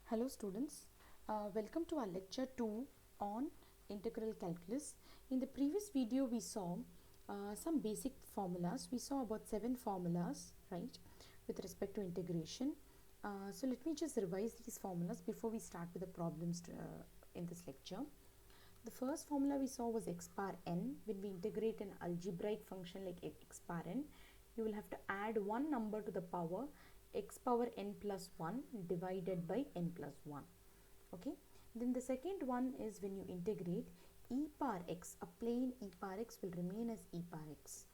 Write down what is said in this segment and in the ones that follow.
Hello students, welcome to our lecture 2 on integral calculus. In the previous video we saw some basic formulas. We saw about 7 formulas, right, with respect to integration. So let me just revise these formulas before we start with the problems in this lecture. The first formula we saw was x bar n. When we integrate an algebraic function like x bar n, you will have to add one number to the power x power n plus 1 divided by n plus 1. Okay. Then the second one is when you integrate e power x, a plain e power x will remain as e power x.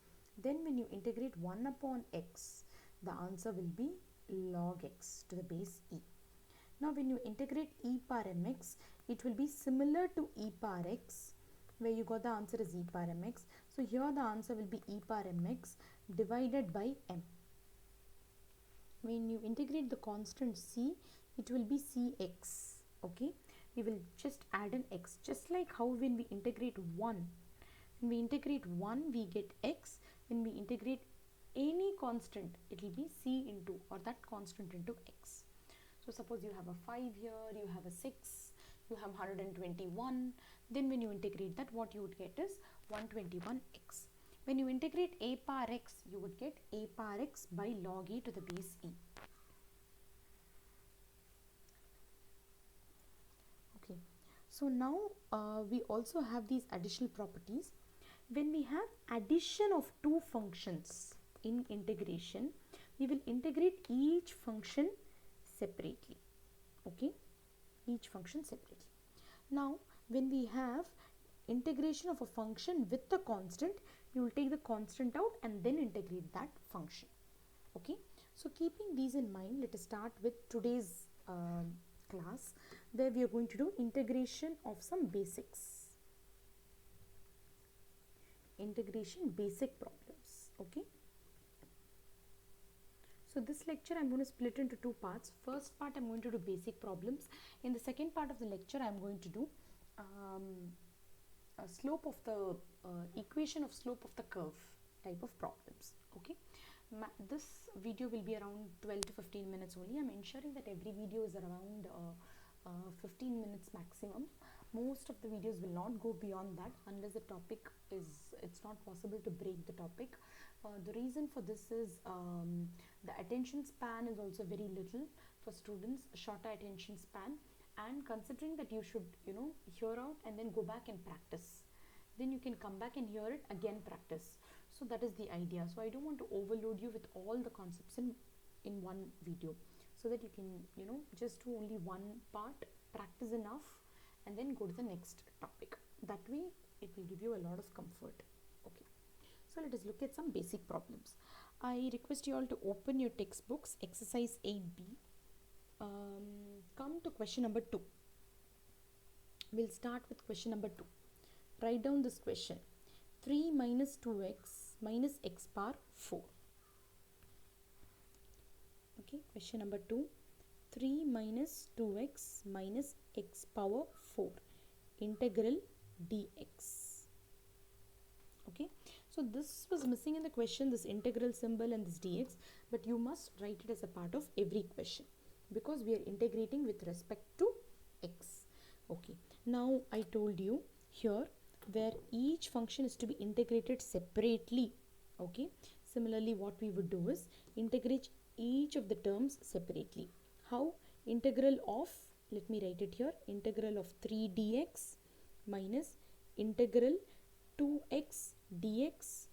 Then when you integrate 1 upon x, the answer will be log x to the base e. Now when you integrate e power mx, it will be similar to e power x, where you got the answer as e power mx. So here the answer will be e power mx divided by m. When you integrate the constant c, it will be cx. Okay, we will just add an x, just like how when we integrate 1, when we integrate 1 we get x. When we integrate any constant, it will be c into, or that constant into x. So suppose you have a 5 here, you have a 6, you have 121, then when you integrate that, what you would get is 121x. When you integrate a power x, you would get a power x by log e to the base e. Okay, so now we also have these additional properties. When we have addition of two functions in integration, we will integrate each function separately. Okay, each function separately. Now when we have integration of a function with the constant, you will take the constant out and then integrate that function. Okay, so keeping these in mind, let us start with today's class, where we are going to do integration of some basics, integration basic problems. Okay, so this lecture I'm going to split into two parts. First part I'm going to do basic problems. In the second part of the lecture I'm going to do a slope of the equation of slope of the curve type of problems. Okay, this video will be around 12 to 15 minutes only. I'm ensuring that every video is around 15 minutes maximum. Most of the videos will not go beyond that unless the topic is, it's not possible to break the topic. The reason for this is the attention span is also very little for students, shorter attention span, and considering that you should hear out and then go back and practice, then you can come back and hear it again, practice. So that is the idea. So I don't want to overload you with all the concepts in one video, so that you can just do only one part, practice enough, and then go to the next topic. That way it will give you a lot of comfort. Okay, so let us look at some basic problems. I request you all to open your textbooks, exercise 8b. Come to question number 2. We'll start with question number 2. Write down this question: 3 minus 2x minus x power 4. Okay, question number 2. 3 minus 2x minus x power 4, integral dx. Okay, so this was missing in the question, this integral symbol and this dx, but you must write it as a part of every question, because we are integrating with respect to x. Okay, now I told you here where each function is to be integrated separately. Okay, similarly what we would do is integrate each of the terms separately. How? Integral of, let me write it here, integral of 3 dx minus integral 2x dx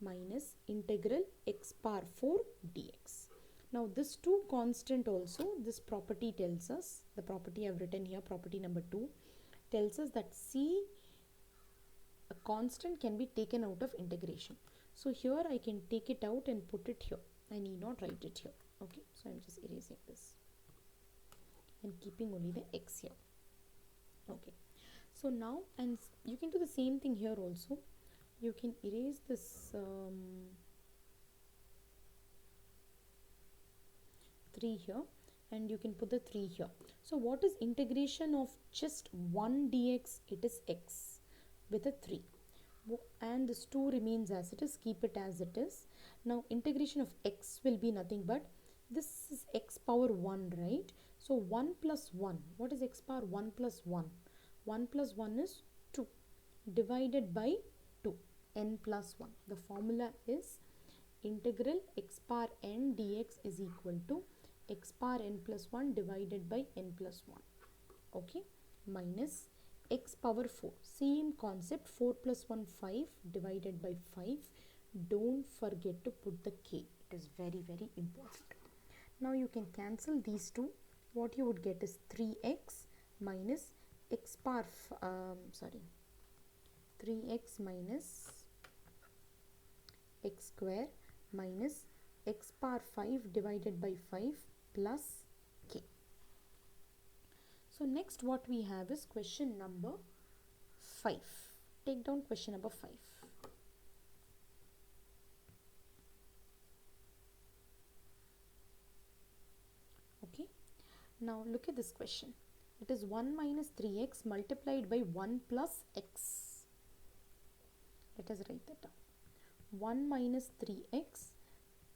minus integral x power 4 dx. Now this 2 constant also, this property tells us, the property I have written here, property number 2, tells us that c, a constant, can be taken out of integration. So here I can take it out and put it here. I need not write it here. Okay, so I'm just erasing this and keeping only the x here. Okay, so now, and you can do the same thing here also. You can erase this 3 here, and you can put the 3 here. So what is integration of just 1 dx? It is x with a 3, and this 2 remains as it is, keep it as it is. Now integration of x will be nothing but, this is x power 1, right? So 1 plus 1, what is x power 1 plus 1? 1 plus 1 is 2 divided by 2, n plus 1. The formula is integral x power n dx is equal to x power n plus 1 divided by n plus 1. Okay, minus x power 4. Same concept, 4 plus 1, 5 divided by 5. Don't forget to put the k. It is very, very important. Now you can cancel these two. What you would get is 3x minus x power 3x minus x square minus x power 5 divided by 5 plus k. So next what we have is question number 5. Take down question number 5. Okay. Now look at this question. It is 1 minus 3x multiplied by 1 plus x. Let us write that down. 1 minus 3x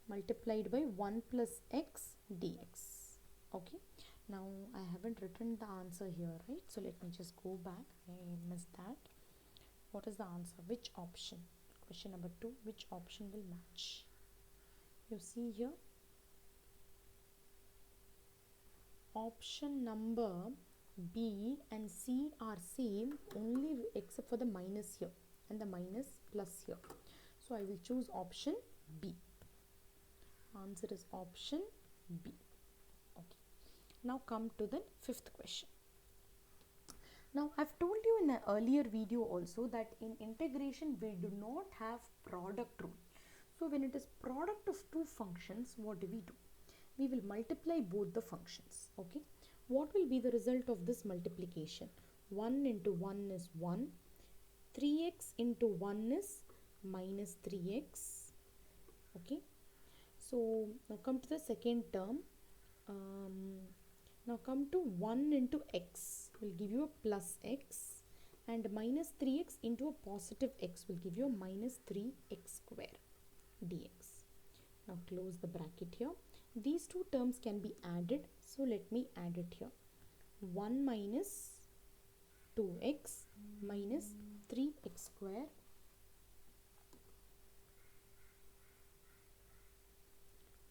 multiplied by 1 plus x dx. Okay. Now I haven't written the answer here, right? So let me just go back. I missed that. What is the answer? Which option? Question number 2. Which option will match? You see here. Option number B and C are same only except for the minus here and the minus plus here. So I will choose option B. Answer is option B. Okay. Now come to the 5th question. Now I've told you in an earlier video also that in integration we do not have product rule. So when it is product of two functions, what do? We will multiply both the functions. Okay. What will be the result of this multiplication? 1 into 1 is 1. 3x into 1 is minus 3x. Okay. So now come to the second term. Now come to 1 into x will give you a plus x, and minus 3x into a positive x will give you a minus 3x square dx. Now close the bracket here. These two terms can be added, so let me add it here. 1 minus 2x minus 3x square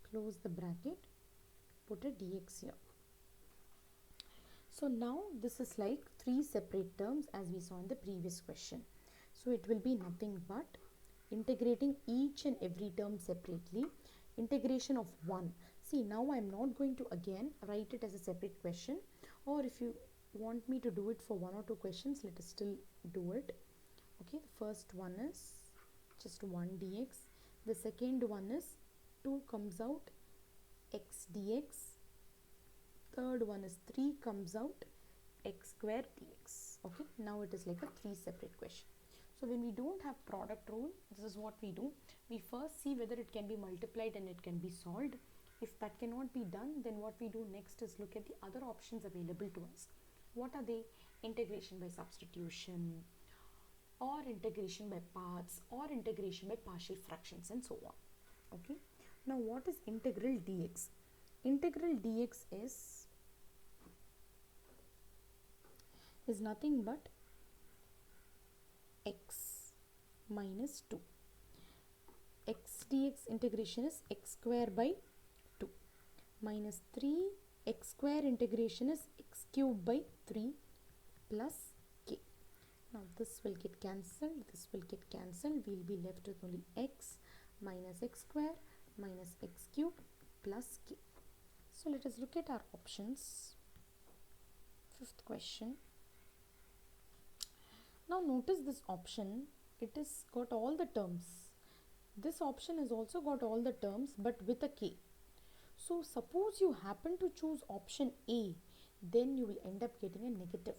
close the bracket, put a dx here. So now this is like 3 separate terms as we saw in the previous question. So it will be nothing but integrating each and every term separately. Integration of 1. See, now I am not going to again write it as a separate question, or if you want me to do it for 1 or 2 questions, let us still do it. Okay, the first one is just 1 dx. The second one is 2 comes out x dx. Third one is 3 comes out x square dx. Okay, now it is like a 3 separate question. So when we don't have product rule, this is what we do. We first see whether it can be multiplied and it can be solved. If that cannot be done, then what we do next is look at the other options available to us. What are they? Integration by substitution, or integration by parts, or integration by partial fractions, and so on. Okay. Now what is integral dx? Integral dx is nothing but x minus 2. X dx integration is x square by 2 minus 3 x square integration is x cube by 3 plus k. Now this will get cancelled, this will get cancelled. We will be left with only x minus x square minus x cube plus k. So let us look at our options. 5th question. Now notice this option, it has got all the terms. This option has also got all the terms but with a k. So suppose you happen to choose option A, then you will end up getting a negative.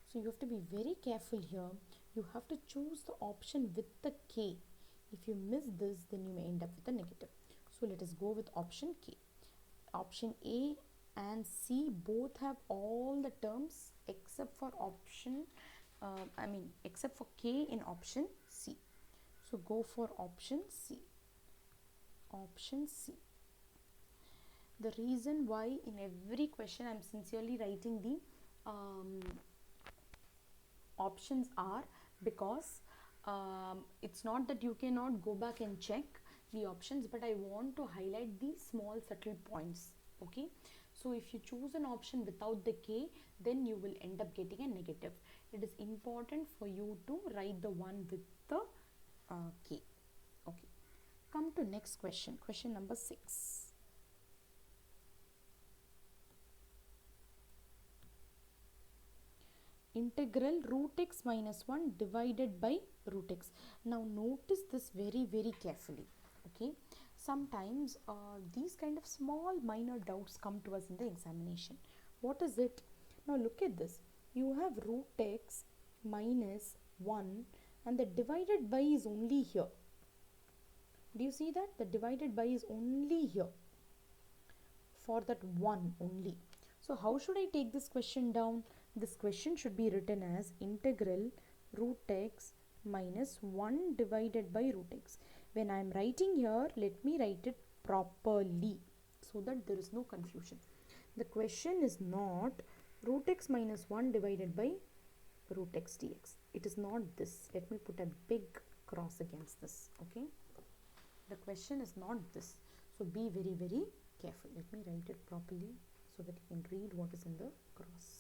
So you have to be very careful here. You have to choose the option with the k. If you miss this, then you may end up with a negative. So let us go with option K. Option A and C both have all the terms except for except for K in option C. So go for option C. Option C. The reason why in every question I'm sincerely writing the options are because it's not that you cannot go back and check the options, but I want to highlight the small subtle points. Okay, so if you choose an option without the K, then you will end up getting a negative. It is important for you to write the one with the K. Okay, come to next question, question number 6. Integral root x minus 1 divided by root x. Now notice this very carefully. Okay, sometimes these kind of small minor doubts come to us in the examination. What is it? Now look at this. You have root x minus 1 and the divided by is only here. Do you see that? The divided by is only here for that 1 only. So how should I take this question down? This question should be written as integral root x minus 1 divided by root x. When I am writing here, let me write it properly so that there is no confusion. The question is not root x minus 1 divided by root x dx. It is not this. Let me put a big cross against this. Okay, the question is not this. So be very careful. Let me write it properly so that you can read what is in the cross.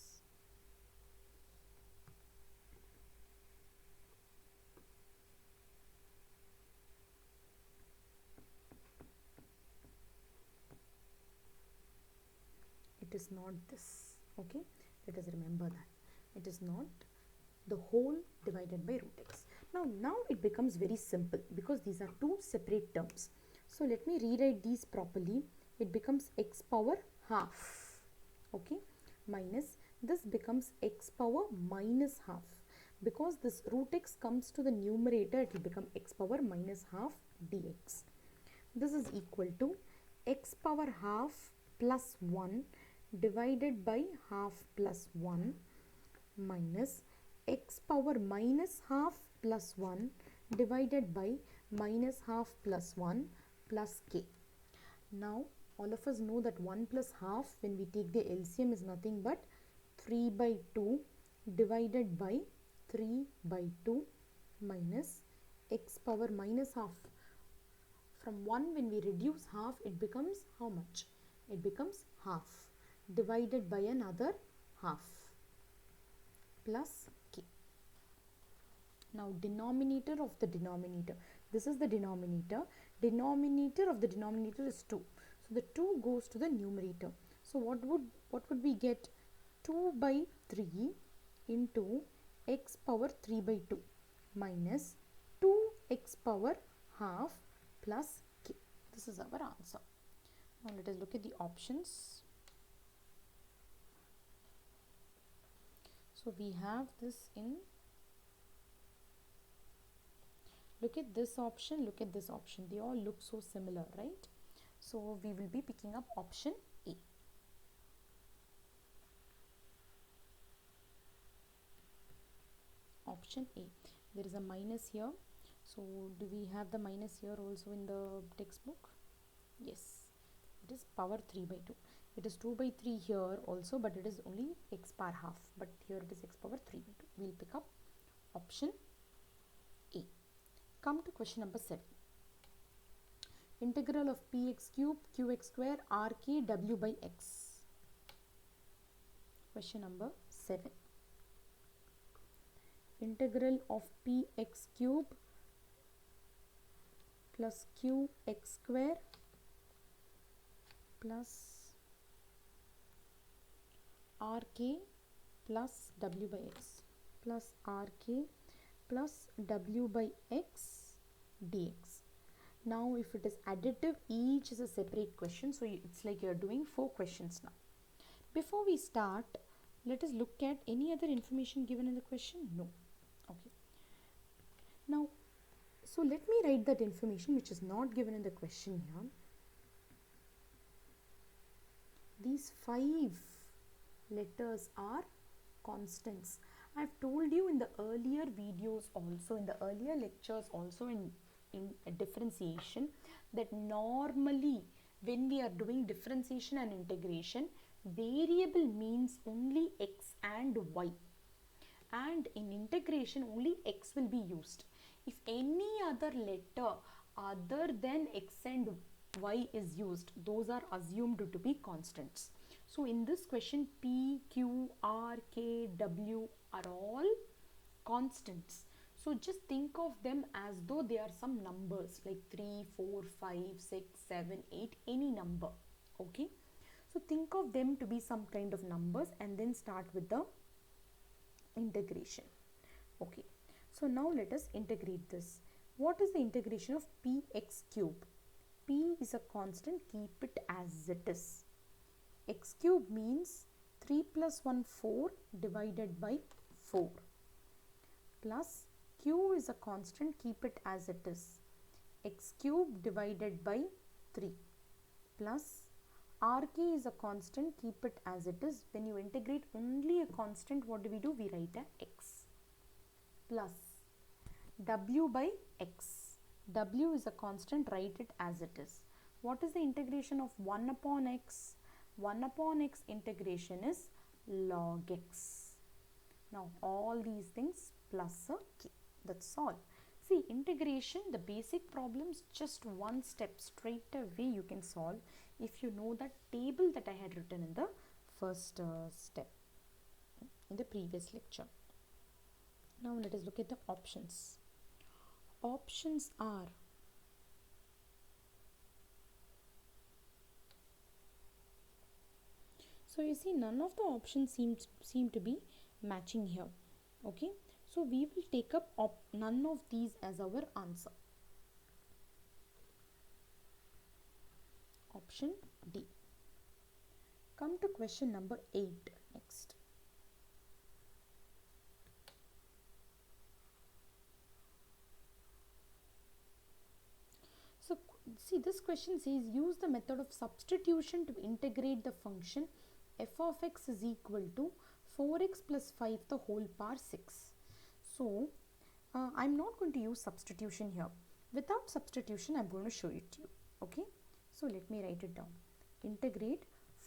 It is not this. Okay, let us remember that it is not the whole divided by root x. Now it becomes very simple because these are two separate terms. So let me rewrite these properly. It becomes x power half. Okay, minus this becomes x power minus half. Because this root x comes to the numerator, it will become x power minus half dx. This is equal to x power half plus 1 divided by half plus 1 minus x power minus half plus 1 divided by minus half plus 1 plus k. Now all of us know that 1 plus half, when we take the LCM, is nothing but 3 by 2 divided by 3 by 2 minus x power minus half. From 1, when we reduce half, it becomes how much? It becomes half divided by another half plus k. Now denominator of the denominator, this is the denominator. Denominator of the denominator is 2. So the 2 goes to the numerator. So what would we get? 2 by 3 into x power 3 by 2 minus 2x power half plus k. This is our answer. Now let us look at the options. So we have this in, look at this option, look at this option. They all look so similar, right? So we will be picking up option A. Option A. There is a minus here. So do we have the minus here also in the textbook? Yes. It is power 3 by 2. It is 2 by 3 here also, but it is only x power half. But here it is x power 3 by 2. We will pick up option A. Come to question number 7. Integral of px cube, qx square, rk, w by x. Question number 7. Integral of px cube plus qx square plus rk plus w by x plus rk plus w by x dx. Now if it is additive, each is a separate question, so it's like you're doing 4 questions now. Before we start, let us look at any other information given in the question. No. Okay. Now, so let me write that information which is not given in the question here. These 5 letters are constants. I've told you in the earlier videos also, in the earlier lectures also, in differentiation, that normally when we are doing differentiation and integration, variable means only x and y, and in integration only x will be used. If any other letter other than x and y is used, those are assumed to be constants. So in this question, p, q, r, k, w are all constants. So just think of them as though they are some numbers like 3, 4, 5, 6, 7, 8, any number. Okay, so think of them to be some kind of numbers and then start with the integration. Okay, so now let us integrate this. What is the integration of px cube? P is a constant, keep it as it is. X cube means 3 plus 1 4 divided by 4, plus q is a constant, keep it as it is. X cube divided by 3, plus rk is a constant, keep it as it is. When you integrate only a constant, what do? We write a x, plus w by x. W is a constant, write it as it is. What is the integration of 1 upon x? 1 upon x integration is log x. Now all these things plus a k. That's all. See, integration, the basic problems, just one step straight away you can solve if you know that table that I had written in the first step in the previous lecture. Now let us look at the options. Options are so you see none of the options seem to be matching here. Okay, so we will take up none of these as our answer. Option D. Come to question number 8 next. So see, this question says use the method of substitution to integrate the function f of x is equal to 4x plus 5 the whole power 6. So I'm not going to use substitution here. Without substitution, I'm going to show it to you. Okay, so let me write it down. Integrate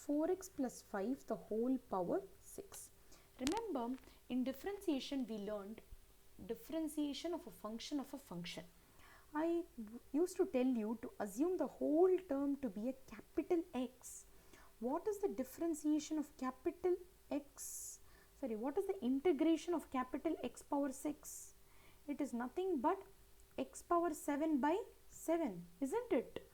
4x plus 5 the whole power 6. Remember, in differentiation we learned differentiation of a function of a function. I used to tell you to assume the whole term to be a capital X. What is the differentiation of capital X? Sorry, what is the integration of capital X power 6? It is nothing but x power 7 by 7, isn't it?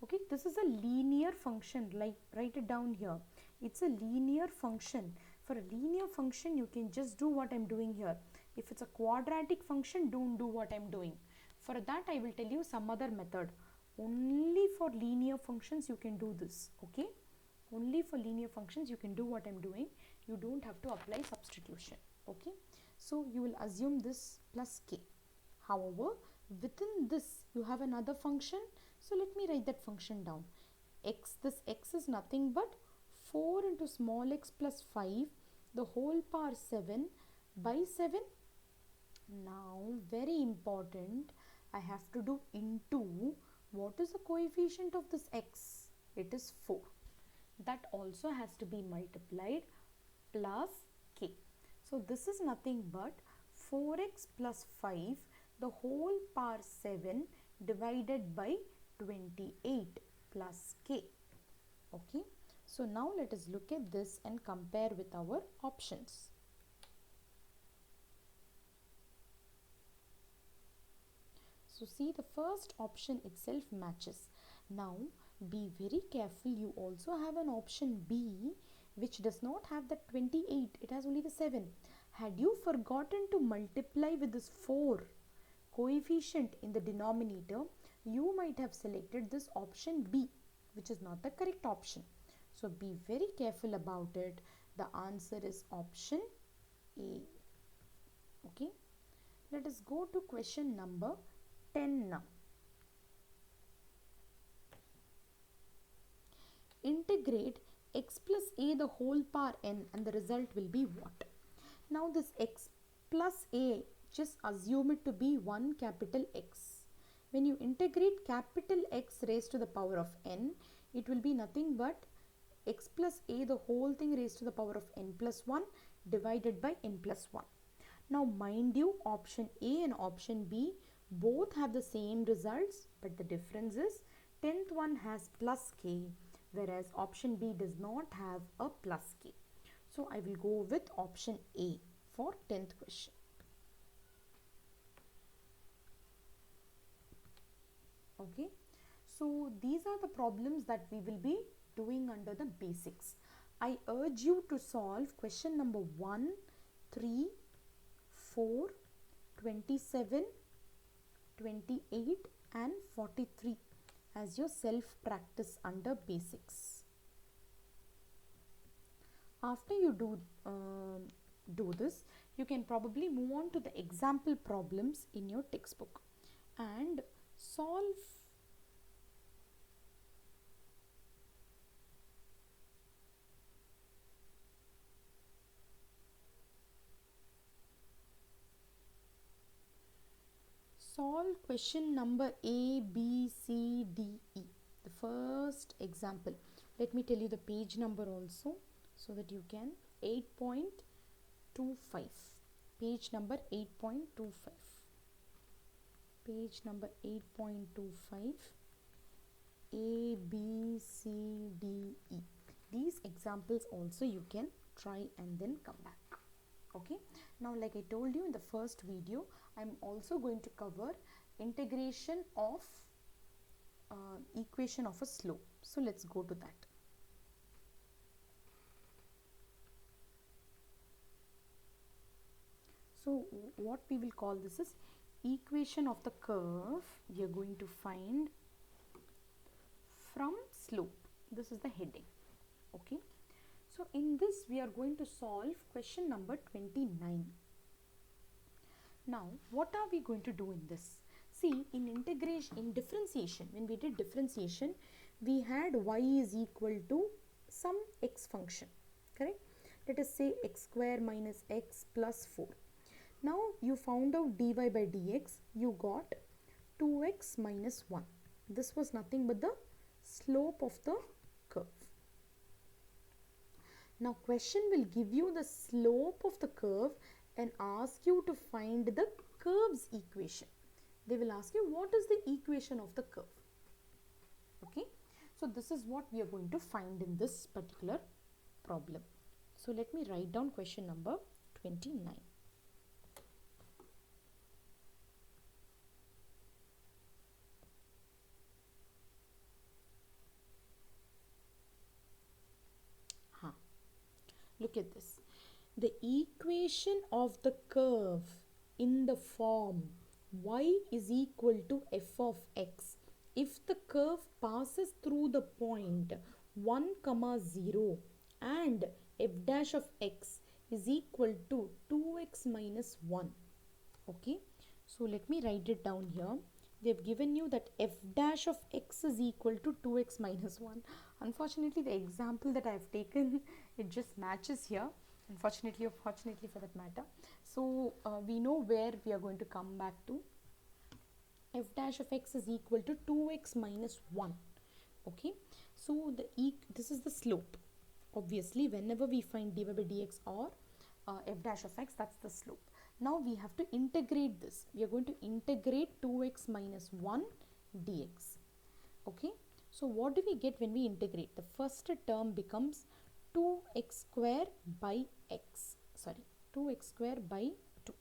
Okay, this is a linear function, like write it down here. It's a linear function. For a linear function, you can just do what I'm doing here. If it's a quadratic function, don't do what I'm doing. For that, I will tell you some other method. Only for linear functions, you can do this. Okay, only for linear functions, you can do what I'm doing. You don't have to apply substitution. Okay, so you will assume this plus k. However, within this, you have another function. So let me write that function down. X, this x is nothing but 4 into small x plus 5 the whole power 7 by 7. Now very important, I have to do into what is the coefficient of this x? It is 4. That also has to be multiplied plus k. So this is nothing but 4x plus 5 the whole power 7 divided by 28 plus k. Okay, so now let us look at this and compare with our options. So see, the first option itself matches. Now be very careful, you also have an option B which does not have the 28, it has only the 7. Had you forgotten to multiply with this 4 coefficient in the denominator, you might have selected this option B, which is not the correct option. So be very careful about it. The answer is option A. Okay, let us go to question number 10 now. Integrate x plus a the whole power n and the result will be what? Now this x plus a, just assume it to be one capital X. When you integrate capital X raised to the power of n, it will be nothing but x plus a the whole thing raised to the power of n plus 1 divided by n plus 1. Now mind you, option A and option B both have the same results, but the difference is 10th one has plus k, whereas option B does not have a plus k. So I will go with option A for 10th question. Okay, so these are the problems that we will be doing under the basics. I urge you to solve question number 1, 3, 4, 27, 28 and 43 as your self practice under basics. After you do this, you can probably move on to the example problems in your textbook and solve question number A, B, C, D, E. The first example. Let me tell you the page number also so that you can 8.25. Page number 8.25. Page number 8.25. A, B, C, D, E. These examples also you can try and then come back. Okay, now like I told you in the first video, I'm also going to cover integration of equation of a slope. So let's go to that. So what we will call this is equation of the curve we are going to find from slope. This is the heading. Okay, so in this we are going to solve question number 29. Now what are we going to do in this? See, in differentiation, when we did differentiation, we had y is equal to some x function, correct? Let us say x square minus x plus 4. Now you found out dy by dx, you got 2x minus 1. This was nothing but the slope of the curve. Now question will give you the slope of the curve and ask you to find the curve's equation. They will ask you what is the equation of the curve. Okay, so this is what we are going to find in this particular problem. So let me write down question number 29. Look at this. The equation of the curve in the form y is equal to f of x if the curve passes through the point 1, 0 and f dash of x is equal to 2x minus 1. Okay, so let me write it down here. They've given you that f dash of x is equal to 2x minus 1. Unfortunately, the example that I have taken, it just matches here. Unfortunately or fortunately for that matter. So we know where we are going to come back to. F dash of x is equal to 2x minus 1. Okay, so this is the slope. Obviously, whenever we find dy by dx or f dash of x, that's the slope. Now we have to integrate this. We are going to integrate 2x minus 1 dx. Okay, so what do we get when we integrate? The first term becomes 2x square by x. Sorry, 2x square by 2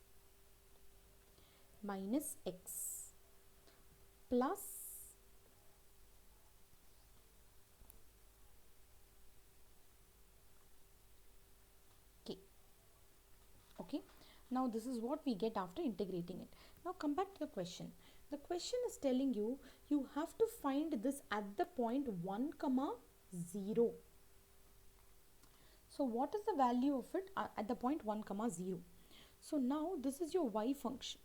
minus x plus k. Okay, now this is what we get after integrating it. Now come back to the question. The question is telling you, you have to find this at the point 1, 0. So what is the value of it at the point 1, 0? So now this is your y function.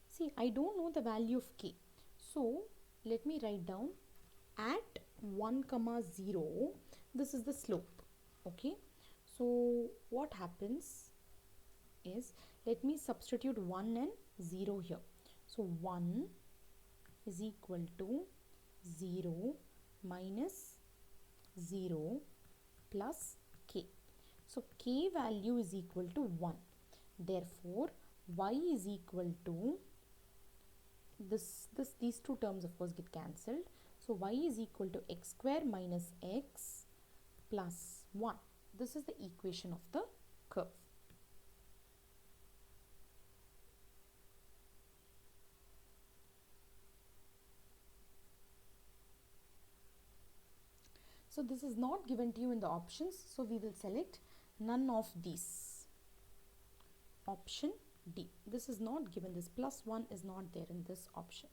See, I don't know the value of k. So let me write down at 1, 0, this is the slope. Okay, so what happens is, let me substitute 1 and 0 here. So 1 is equal to 0 minus 0 plus k. So k value is equal to 1. Therefore, y is equal to these two terms of course get cancelled. So y is equal to x square minus x plus 1. This is the equation of the curve. So this is not given to you in the options, so we will select none of these. Option D. This is not given, this plus 1 is not there in this option.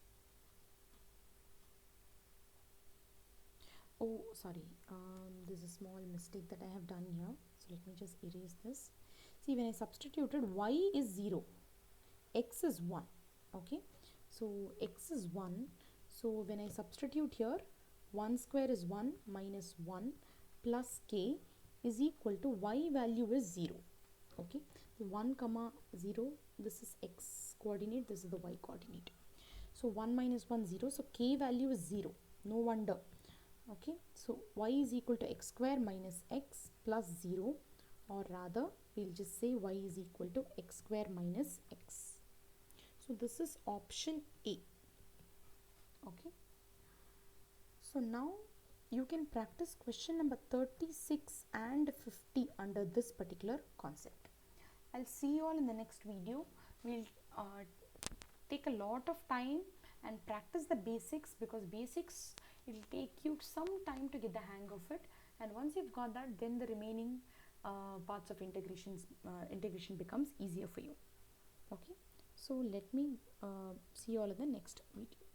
Oh, sorry, there's a small mistake that I have done here. So let me just erase this. See, when I substituted y is 0, x is 1. Okay, so x is 1. So when I substitute here, 1 square is 1 minus 1 plus k is equal to y value is 0. Okay, 1 comma 0, this is x coordinate, this is the y coordinate. So 1 minus 1 0, so k value is 0, no wonder. Okay, so y is equal to x square minus x plus 0, or rather we'll just say y is equal to x square minus x. So this is option A. Okay, so now you can practice question number 36 and 50 under this particular concept. I'll see you all in the next video. We'll take a lot of time and practice the basics, because basics, it will take you some time to get the hang of it, and once you've got that, then the remaining parts of integration becomes easier for you. Okay, so let me see you all in the next video.